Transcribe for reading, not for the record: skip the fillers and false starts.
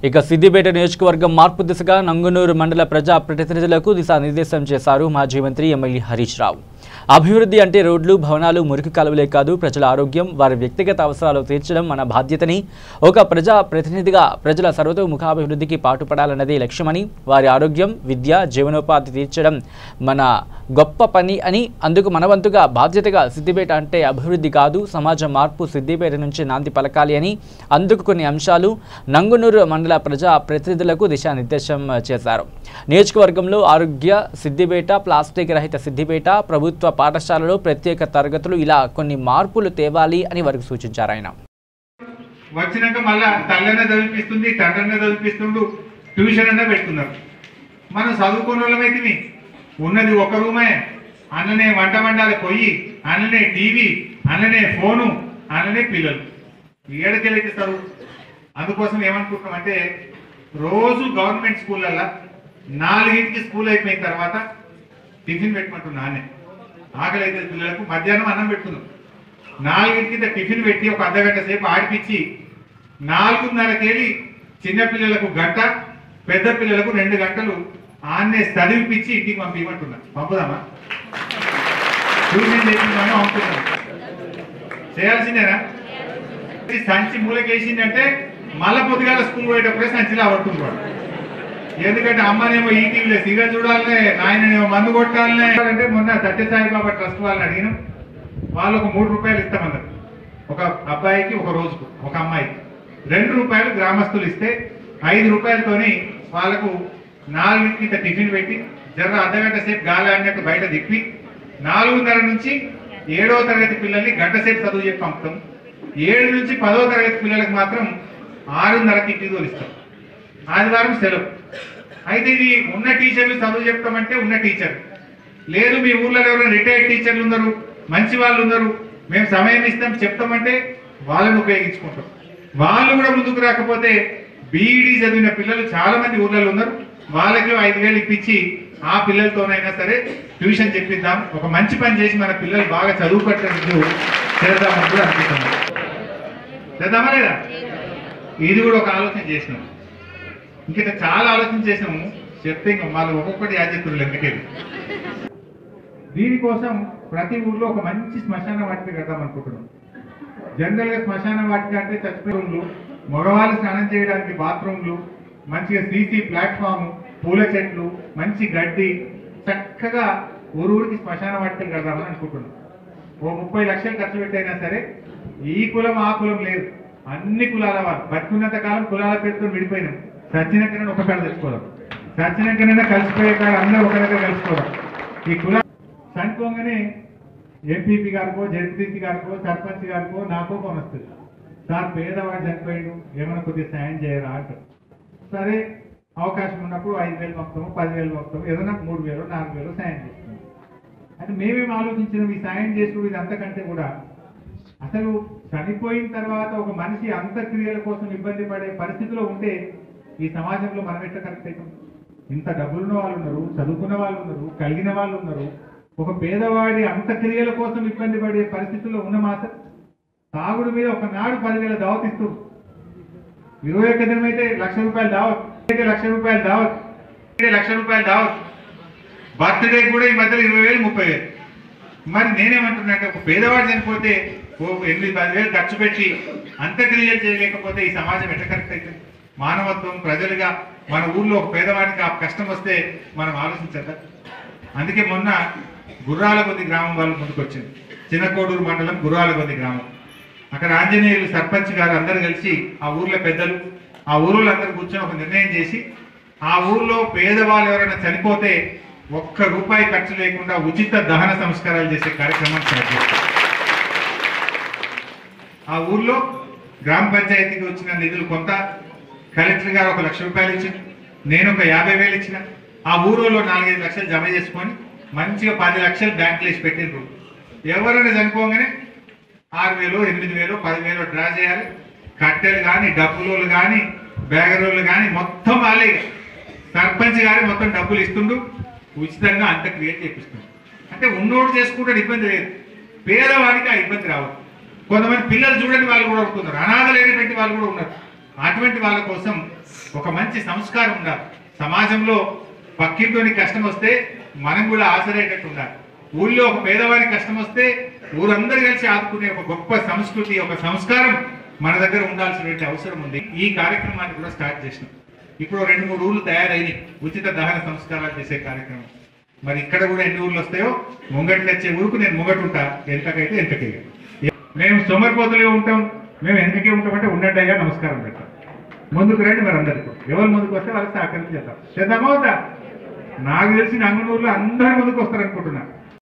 ఇక సిద్దిపేట నియోజకవర్గం మార్పు దిశగా నంగునూరు మండల ప్రజా ప్రతినిధులకు దిశానిర్దేశం చేశారు మాజీ మంత్రి ఎమ్మెల్యే హరీష్ రావు. అభివృద్ధి అంటే రోడ్లు, భవనాలు, మురికి కాలువలే కాదు, ప్రజల ఆరోగ్యం, వారి వ్యక్తిగత అవసరాలు తీర్చడం మన బాధ్యతని, ఒక ప్రజా ప్రతినిధిగా ప్రజల సర్వతోముఖాభివృద్ధికి పాటుపడాలన్నదే లక్ష్యమని, వారి ఆరోగ్యం, విద్య, జీవనోపాధి తీర్చడం మన గొప్ప పని అని, అందుకు మనవంతుగా బాధ్యతగా సిద్దిపేట అంటే అభివృద్ధి కాదు, సమాజ మార్పు సిద్దిపేట నుంచి నాంది పలకాలి అని, అందుకు కొన్ని అంశాలు నంగునూరు మండల ప్రజా ప్రతినిధులకు దిశానిర్దేశం చేశారు. నియోజకవర్గంలో ఆరోగ్య సిద్దిపేట, ప్లాస్టిక్ రహిత సిద్దిపేట, ప్రభుత్వ పాఠశాలలో ప్రత్యేక తరగతులు, ఇలా కొన్ని మార్పులు తేవాలి అని వారికి సూచించారు. ఆయన వచ్చినాక మళ్ళా తల్లనే చదివిపిస్తుంది, తండ్రినే చదివిపిస్తుండు, ట్యూషన్ అన్నా పెడుతున్నారు. మనం చదువుకున్న వాళ్ళమైతే ఉన్నది ఒక రూమే, అందులోనే వంట వండాలి పొయ్యి, అందులోనే టీవీ, అందులోనే ఫోను, అందులోనే పిల్లలు. ఏడకెళ్ళైతే చదువు. అందుకోసం ఏమనుకుంటున్నాం అంటే రోజు గవర్నమెంట్ స్కూళ్ళల్లో 4ంటికి స్కూల్ అయిపోయిన తర్వాత టిఫిన్ పెట్టుకుంటున్నా. ఆకలి అయితే పిల్లలకు మధ్యాహ్నం అన్నం పెడుతున్నాం. 4ంటికి టిఫిన్ పెట్టి ఒక అర్ధగంట సేపు ఆడిపించి 4:30కి చిన్నపిల్లలకు గంట, పెద్ద పిల్లలకు 2 గంటలు ఆన్నే చదివిపించి ఇంటికి పంపించమంటున్నా. పంపుదామా? ట్యూషన్ చేసిందామో పంపుతున్నాం. చేయాల్సిందేనా? సంచి మూలకేసిందంటే మళ్ళా పొద్దుగాల స్కూల్ పోయేటప్పుడే సంచిలో పడుతుంది. ఎందుకంటే అమ్మనేమో ఈ టీవీలో సీరియల్ చూడాలనే, ఆయననేమో మందు కొట్టాలనే. అంటే మొన్న సత్యసాయిబాబా ట్రస్ట్ వాళ్ళని అడిగినాం. వాళ్ళు ఒక 3 రూపాయలు ఇస్తామన్నారు. ఒక అబ్బాయికి ఒక రోజుకు, ఒక అమ్మాయికి 2 రూపాయలు గ్రామస్తులు ఇస్తే 5 రూపాయలతోని వాళ్ళకు 4ంటికి టిఫిన్ పెట్టి జర్ర అర్ధగంట సేపు గాలి అన్నట్టు బయట తిప్పి 4:30 నుంచి 7వ తరగతి పిల్లల్ని గంట సేపు చదువు చెప్పి పంపుతాం. 7 నుంచి 10వ తరగతి పిల్లలకు మాత్రం 6:30కి ఇంటికి తోలిస్తాం. ఆదివారం సెలవు. అయితే ఇది ఉన్న టీచర్లు చదువు చెప్తామంటే ఉన్న టీచర్ లేదు, మీ ఊర్లో ఎవరైనా రిటైర్డ్ టీచర్లు ఉన్నారు, మంచి వాళ్ళు ఉన్నారు, మేము సమయం ఇస్తాం చెప్తామంటే వాళ్ళని ఉపయోగించుకుంటాం. వాళ్ళు కూడా ముందుకు రాకపోతే బీఈడీ చదివిన పిల్లలు చాలా మంది ఊర్లలో ఉన్నారు, వాళ్ళకి 5,000 ఇప్పించి ఆ పిల్లలతోనైనా సరే ట్యూషన్ చెప్పిద్దాం, ఒక మంచి పని చేసి మన పిల్లలు బాగా చదువు పట్టేందుకు చేద్దామని కూడా అనుకుంటున్నాం. చేద్దామా లేదా? ఇది కూడా ఒక ఆలోచన చేసినాం. ఇంకా చాలా ఆలోచన చేసినాము. చెప్తే ఇంకా మళ్ళీ ఒక్కొక్కటి యాజకులు లెక్కకెళ్ళి దీనికోసం ప్రతి ఊర్లో ఒక మంచి శ్మశాన వాటిక కడదాం అనుకుంటున్నాం. జనరల్గా శ్మశాన వాటిక అంటే చచ్చిపోయే రూమ్లు, మగవాళ్ళు స్నానం చేయడానికి బాత్రూమ్లు, మంచిగా సీసీ ప్లాట్ఫామ్, పూల చెట్లు, మంచి గడ్డి, చక్కగా ఊరికి శ్మశాన వాటికలు కడదామని అనుకుంటున్నాం. ఓ 30 లక్షలు ఖర్చు పెట్టైనా సరే ఈ కులం ఆ కులం లేదు, అన్ని కులాల వాళ్ళు బతుకున్నంత కాలం కులాల పేరుతో విడిపోయినాం. సచ్చినాకైనా ఒక కాడ తెచ్చుకోవడం, సచ్చినాకైనా కలిసిపోయే కాడ అందరూ ఒక దగ్గర కలుసుకోవడం. ఈ కుల చనిపోగానే ఎంపీపీ గారికో, జడ్పీసీ గారికో, సర్పంచ్ గారికో నాకో ఫోన్ వస్తుంది. సార్ పేదవాడు చనిపోయాడు, ఏమైనా కొద్దిగా సాయం చేయరా అంటారు. సరే అవకాశం ఉన్నప్పుడు 5,000 పంపుతాము, 10,000 పంపుతాము, ఏదైనా 3,000 4,000 సాయం చేస్తున్నాం. అంటే మేమేం ఆలోచించినాం, ఈ సాయం చేసుడు ఇది అంతకంటే కూడా అసలు చనిపోయిన తర్వాత ఒక మనిషి అంత్యక్రియల కోసం ఇబ్బంది పడే పరిస్థితిలో ఉంటే ఈ సమాజంలో మనం ఎట్లా కరెక్ట్ అవుతాం? ఇంత డబ్బులున్న వాళ్ళు ఉన్నారు, చదువుకున్న వాళ్ళు ఉన్నారు, కలిగిన వాళ్ళు ఉన్నారు. ఒక పేదవాడి అంత్యక్రియల కోసం ఇబ్బంది పడే పరిస్థితుల్లో ఉన్న మాత్రం తాగుడు మీద ఒకనాడు 10,000 దావత్ ఇస్తూ, 21 దినం అయితే ₹1,00,000 దావత్, ₹1,00,000 దావత్, ₹1,00,000 దావత్. బర్త్డే కూడా ఈ మధ్యలో 20,000 30,000. మరి నేనేమంటున్నా అంటే ఒక పేదవాడు చనిపోతే 8-10,000 ఖర్చు పెట్టి అంత్యక్రియలు చేయలేకపోతే ఈ సమాజం ఎట్లా కరెక్ట్ అవుతుంది? మానవత్వం, ప్రజలుగా మన ఊర్లో ఒక పేదవాడికి ఆ కష్టం వస్తే మనం ఆలోచించద్దా? అందుకే మొన్న గుర్రాలగొంది గ్రామం వాళ్ళు ముందుకు వచ్చింది. చిన్నకోడూరు మండలం గుర్రాలగొంది గ్రామం. అక్కడ ఆంజనేయులు సర్పంచ్ గారు అందరు కలిసి ఆ ఊర్లో పెద్దలు, ఆ ఊళ్ళందరూ కూర్చొని ఒక నిర్ణయం చేసి ఆ ఊర్లో పేదవాళ్ళు ఎవరైనా చనిపోతే ₹1 ఖర్చు లేకుండా ఉచిత దహన సంస్కారాలు చేసే కార్యక్రమం స్టార్ట్ చేస్తారు. ఆ ఊర్లో గ్రామ పంచాయతీకి వచ్చిన నిధులు కొంత కలెక్టర్ గారు ₹1,00,000 ఇచ్చిన, నేను ఒక 50,000 ఇచ్చిన. ఆ ఊరిలో 4-5 లక్షలు జమ చేసుకొని మంచిగా 10 లక్షలు బ్యాంకులు వేసి పెట్టిండ్రు. ఎవరైనా చనిపోగానే 6,000, 8,000, 10,000 డ్రా చేయాలి. కట్టెలు కానీ, డబ్బులు కానీ, బ్యాగరోళ్ళు కానీ మొత్తం వాళ్ళే. సర్పంచ్ గారి మొత్తం డబ్బులు ఇస్తుండు, ఉచితంగా అంత్యక్రియ చేపిస్తుంది. అంటే ఉన్నోడు చేసుకుంటే ఇబ్బంది లేదు, పేదవాడికి ఆ ఇబ్బంది రావద్దు. కొంతమంది పిల్లలు చూడని వాళ్ళు కూడా ఉంటున్నారు, అనాథ లేనటువంటి వాళ్ళు కూడా ఉన్నారు. అటువంటి వాళ్ళ కోసం ఒక మంచి సంస్కారం ఉండాలి. సమాజంలో పక్కింటోని కష్టం వస్తే మనం కూడా ఆసరేటట్టు ఉండాలి. ఊళ్ళో ఒక పేదవారికి కష్టం వస్తే ఊరందరూ కలిసి ఆదుకునే ఒక గొప్ప సంస్కృతి, ఒక సంస్కారం మన దగ్గర ఉండాల్సినటువంటి అవసరం ఉంది. ఈ కార్యక్రమాన్ని కూడా స్టార్ట్ చేసినాం. ఇప్పుడు 2-3 ఊళ్ళు తయారైనవి ఉచిత దహన సంస్కారాలు చేసే కార్యక్రమం. మరి ఇక్కడ కూడా ఎన్ని ఊళ్ళు వస్తాయో, ముంగటికి వచ్చే ఊరుకు నేను ముంగటుంటా, ఎంతకైతే ఎంతకైతే. మేము సోమరిపోతులుగా ఉంటాం, మేము ఎందుకే ఉంటామంటే ఉన్నట్టయిగా నమస్కారం పెడతాం. ముందుకు రండి, మరి అందరికీ ఎవరు ముందుకు వస్తే వాళ్ళకి సహకరించి చేద్దాం. చేద్దామా అవుతా? నాకు తెలిసి నంగనూరులో అందరూ ముందుకు వస్తారు అనుకుంటున్నా.